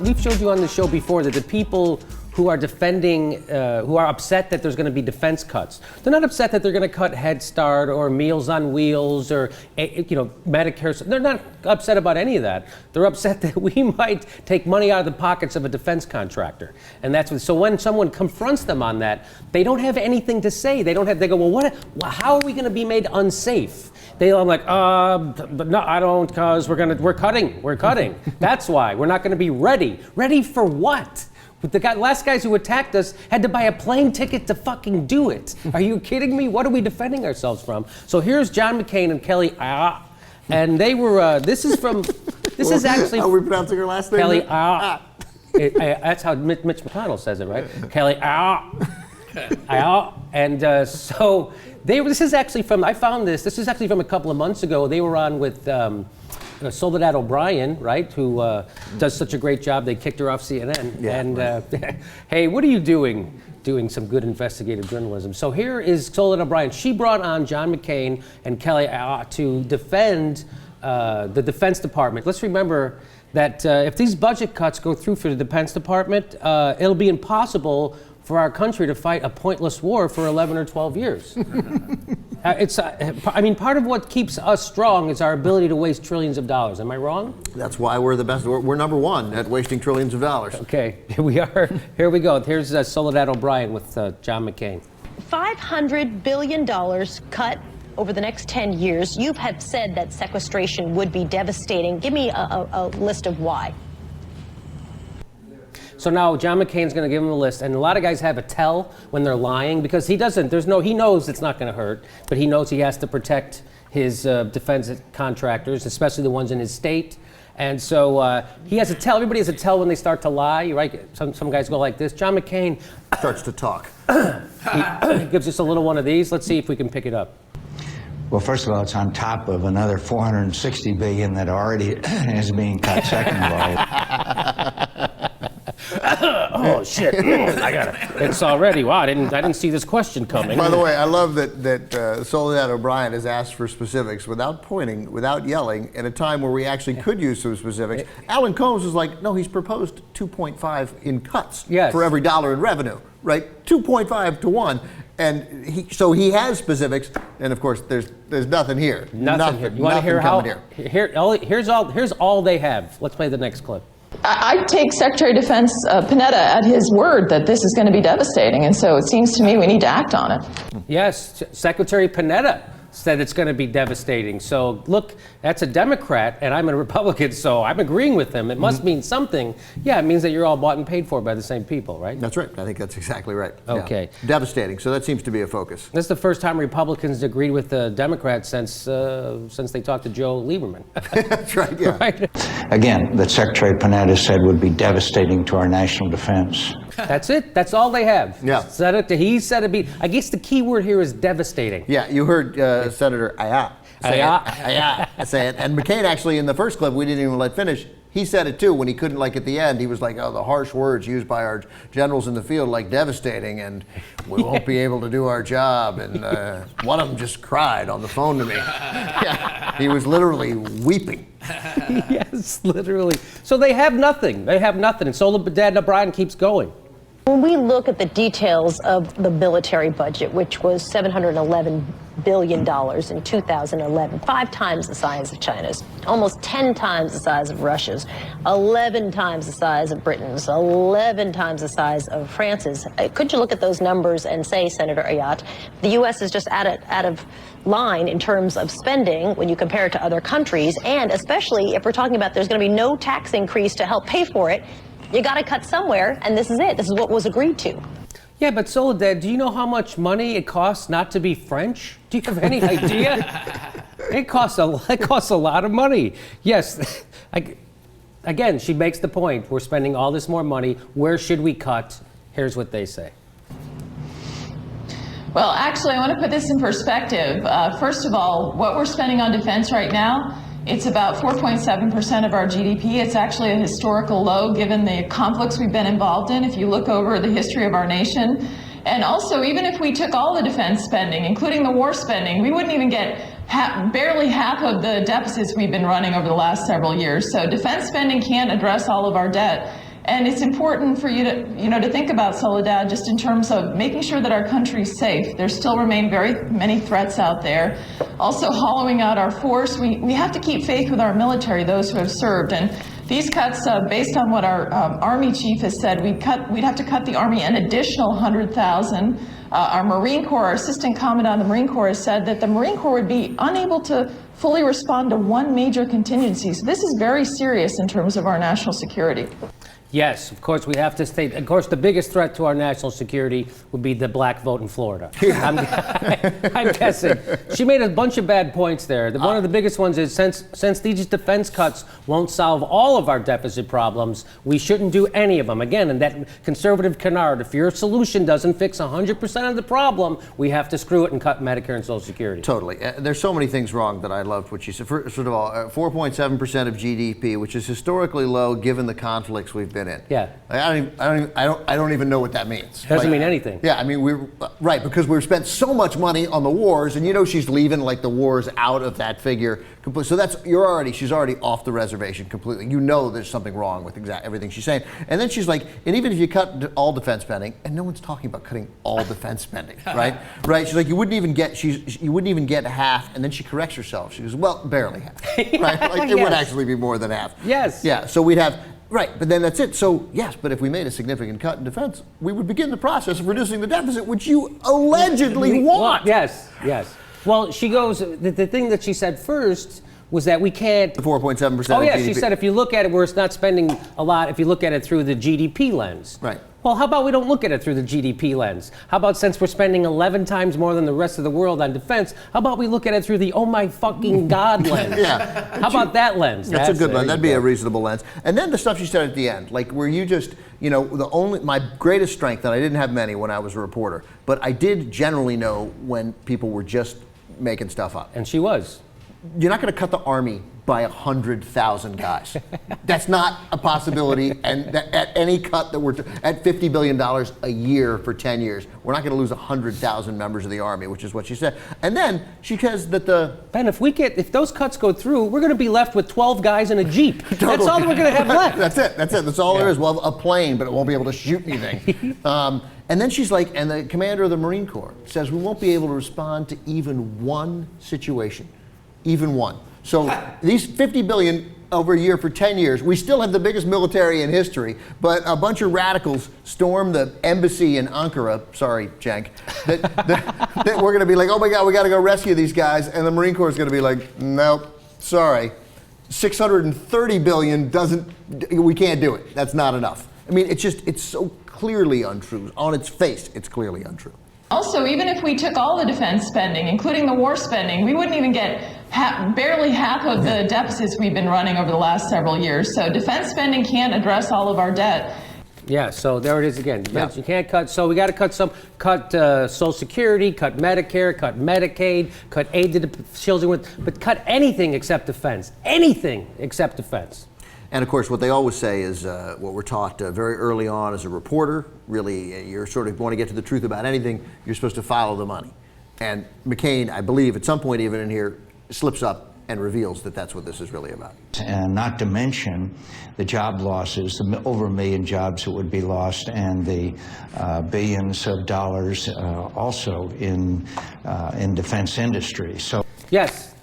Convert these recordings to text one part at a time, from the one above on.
we've showed you on the show before that the people who are defending, who are upset that there's going to be defense cuts, they're not upset that they're going to cut Head Start or Meals on Wheels or Medicare. They're not upset about any of that. They're upset that we might take money out of the pockets of a defense contractor, and that's what. So when someone confronts them on that, they don't have anything to say. They don't have. They go, well, how are we going to be made unsafe? I'm like, but no, I don't, because we're cutting. That's why we're not going to be ready. Ready for what? The last guys who attacked us had to buy a plane ticket to fucking do it. Are you kidding me? What are we defending ourselves from? So here's John McCain and Kelly Ayotte, and they were. This is actually. How are we pronouncing her last name? Kelly Ayotte. That's how Mitch McConnell says it, right? Kelly Ayotte. And so this is actually from. I found this. This is actually from a couple of months ago. They were on with. Soledad O'Brien, right, who does such a great job. They kicked her off CNN. Yeah, and right. Hey, what are you doing? Doing some good investigative journalism. So here is Soledad O'Brien. She brought on John McCain and Kelly Ayotte to defend the Defense Department. Let's remember that if these budget cuts go through for the Defense Department, it'll be impossible for our country to fight a pointless war for 11 or 12 years. Part of what keeps us strong is our ability to waste trillions of dollars. Am I wrong? That's why we're the best. We're number one at wasting trillions of dollars. Okay, here we are. Here we go. Here's Soledad O'Brien with John McCain. $500 billion cut over the next 10 years. You have said that sequestration would be devastating. Give me a list of why. So now John McCain's going to give him a list, and a lot of guys have a tell when they're lying because he doesn't. He knows it's not going to hurt, but he knows he has to protect his defense contractors, especially the ones in his state. And so he has a tell. Everybody has a tell when they start to lie, right? Some guys go like this. John McCain starts to talk. He gives us a little one of these. Let's see if we can pick it up. Well, first of all, it's on top of another $460 billion that already is being cut. Second of all. Oh shit! I got it. It's already. Wow! I didn't see this question coming. By the way, I love that Soledad O'Brien has asked for specifics without pointing, without yelling, at a time where we actually could use some specifics. Alan Combs was like, no, he's proposed 2.5 in cuts for every dollar in revenue, right? 2.5 to 1. And he has specifics, and of course there's nothing here. Nothing here. You want to hear how? Here's all they have. Let's play the next clip. I take Secretary of Defense Panetta at his word that this is going to be devastating, and so it seems to me we need to act on it. Yes, Secretary Panetta said it's going to be devastating. So look, that's a Democrat, and I'm a Republican, so I'm agreeing with him. It must mean something. Yeah, it means that you're all bought and paid for by the same people, right? That's right. I think that's exactly right. Okay. Yeah. Devastating. So that seems to be a focus. This is the first time Republicans agreed with the Democrats since they talked to Joe Lieberman. That's right, yeah. Right? Again, that Secretary Panetta said would be devastating to our national defense. That's it. That's all they have. Yeah. He said it'd be. I guess the key word here is devastating. Yeah, you heard Senator Ayotte say it. And McCain actually, in the first clip, we didn't even let finish. He said it too when he couldn't, like at the end, he was like, oh, the harsh words used by our generals in the field, like devastating, and we won't be able to do our job. And one of them just cried on the phone to me. Yeah, he was literally weeping. Yes, literally. So they have nothing. And Soledad O'Brien keeps going. When we look at the details of the military budget, which was $711 billion in 2011, 5 times the size of China's, almost 10 times the size of Russia's, 11 times the size of Britain's, 11 times the size of France's. Could you look at those numbers and say, Senator Ayotte, the U.S. is just out of line in terms of spending when you compare it to other countries, and especially if we're talking about there's going to be no tax increase to help pay for it, you got to cut somewhere, and this is it. This is what was agreed to. Yeah, but Soledad, do you know how much money it costs not to be French? Do you have any idea? It costs a lot of money. Yes. Again, she makes the point. We're spending all this more money. Where should we cut? Here's what they say. Well, actually, I want to put this in perspective. First of all, what we're spending on defense right now, it's about 4.7% of our GDP. It's actually a historical low given the conflicts we've been involved in, if you look over the history of our nation. And also, even if we took all the defense spending, including the war spending, we wouldn't even get barely half of the deficits we've been running over the last several years. So defense spending can't address all of our debt. And it's important for you to think about Soledad just in terms of making sure that our country's safe. There still remain very many threats out there. Also hollowing out our force. We have to keep faith with our military, those who have served. And these cuts, based on what our Army chief has said, we'd have to cut the Army an additional 100,000. Our Marine Corps, our Assistant Commandant of the Marine Corps, has said that the Marine Corps would be unable to fully respond to one major contingency. So this is very serious in terms of our national security. Yes, of course, we have to state, of course, the biggest threat to our national security would be the black vote in Florida. I'm guessing. She made a bunch of bad points there. One of the biggest ones is since these defense cuts won't solve all of our deficit problems, we shouldn't do any of them. Again, in that conservative canard, if your solution doesn't fix 100% of the problem, we have to screw it and cut Medicare and Social Security. Totally. There's so many things wrong that I loved what she said. First of all, 4.7% of GDP, which is historically low given the conflicts we've been in. Yeah. I don't even know what that means. Doesn't mean anything. Yeah, I mean, right, because we've spent so much money on the wars, and she's leaving like the wars out of that figure. So she's already off the reservation completely. There's something wrong with everything she's saying. And then she's like, and even if you cut all defense spending, and no one's talking about cutting all defense spending, right? Right? She's like, you wouldn't even get half, and then she corrects herself. She goes, well, barely half, right? Like it would actually be more than half. Yes. Yeah. So we'd have. Right, but then that's it. So, yes, but if we made a significant cut in defense, we would begin the process of reducing the deficit, which you allegedly want. Yes. Well, she goes, the thing that she said first was that we can't... The 4.7%. Oh, yeah, GDP. she said if you look at it where it's not spending a lot, if you look at it through the GDP lens. Right. Well, how about we don't look at it through the GDP lens? How about since we're spending 11 times more than the rest of the world on defense, how about we look at it through the oh my fucking God lens? Yeah. How about that lens? That's a good lens. That'd be a reasonable lens. And then the stuff she said at the end, like where you just, my greatest strength, and I didn't have many when I was a reporter, but I did generally know when people were just making stuff up. And she was. You're not going to cut the Army by 100,000 guys. That's not a possibility. And at any cut that we're at $50 billion a year for 10 years, we're not going to lose 100,000 members of the Army, which is what she said. And then she says that Ben, if those cuts go through, we're going to be left with 12 guys in a Jeep. Totally. That's all we're going to have left. That's it. That's all there is. We'll have a plane, but it won't be able to shoot anything. And then she's like, and the commander of the Marine Corps says we won't be able to respond to even one situation. Even one. So these $50 billion over a year for 10 years, we still have the biggest military in history, but a bunch of radicals stormed the embassy in Ankara, sorry, Cenk, that we're going to be like, oh my God, we got to go rescue these guys, and the Marine Corps is going to be like, nope, sorry, $630 billion we can't do it. That's not enough. I mean, it's so clearly untrue. On its face, it's clearly untrue. Also, even if we took all the defense spending, including the war spending, we wouldn't even get barely half of the deficits we've been running over the last several years. So defense spending can't address all of our debt. Yeah, so there it is again. You can't cut, so we got to cut Social Security, cut Medicare, cut Medicaid, cut aid to the children, but cut anything except defense. Anything except defense. And of course, what they always say is what we're taught very early on as a reporter. Really, you're sort of want to get to the truth about anything, you're supposed to follow the money. And McCain, I believe, at some point even in here, slips up and reveals that that's what this is really about. And not to mention the job losses, the over 1 million jobs that would be lost, and the billions of dollars also in defense industry. So. Yes,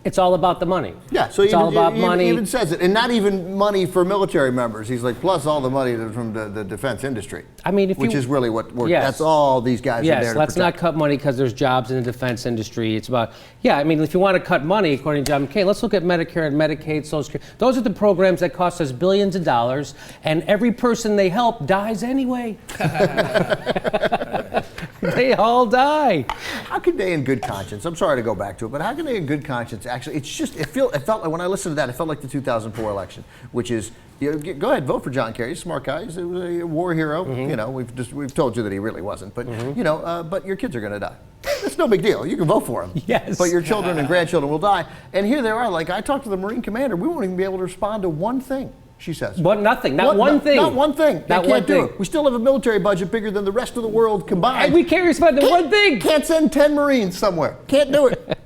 it's all about the money. Yeah, so it's all about money. He even says it, and not even money for military members. He's like, plus all the money from the defense industry. I mean, which is really what we're, that's all these guys are there to protect. Yes, let's not cut money because there's jobs in the defense industry. It's about, I mean, if you want to cut money, according to John McCain, let's look at Medicare and Medicaid, Social Security. Those are the programs that cost us billions of dollars, and every person they help dies anyway. They all die. How could they in good conscience, I'm sorry to go back to it, but how can they in good conscience actually, it felt like when I listened to that, it felt like the 2004 election, which is, go ahead, vote for John Kerry. He's a smart guy. He's a war hero. Mm-hmm. We've told you that he really wasn't, but but your kids are going to die. It's no big deal. You can vote for him. Yes. But your children and grandchildren will die. And here they are. Like I talked to the Marine commander, we won't even be able to respond to one thing. She says. Nothing. Not one thing. Not one thing. Not they one can't do thing. it. We still have a military budget bigger than the rest of the world combined. And we can't respond to one thing. Can't send 10 Marines somewhere. Can't do it.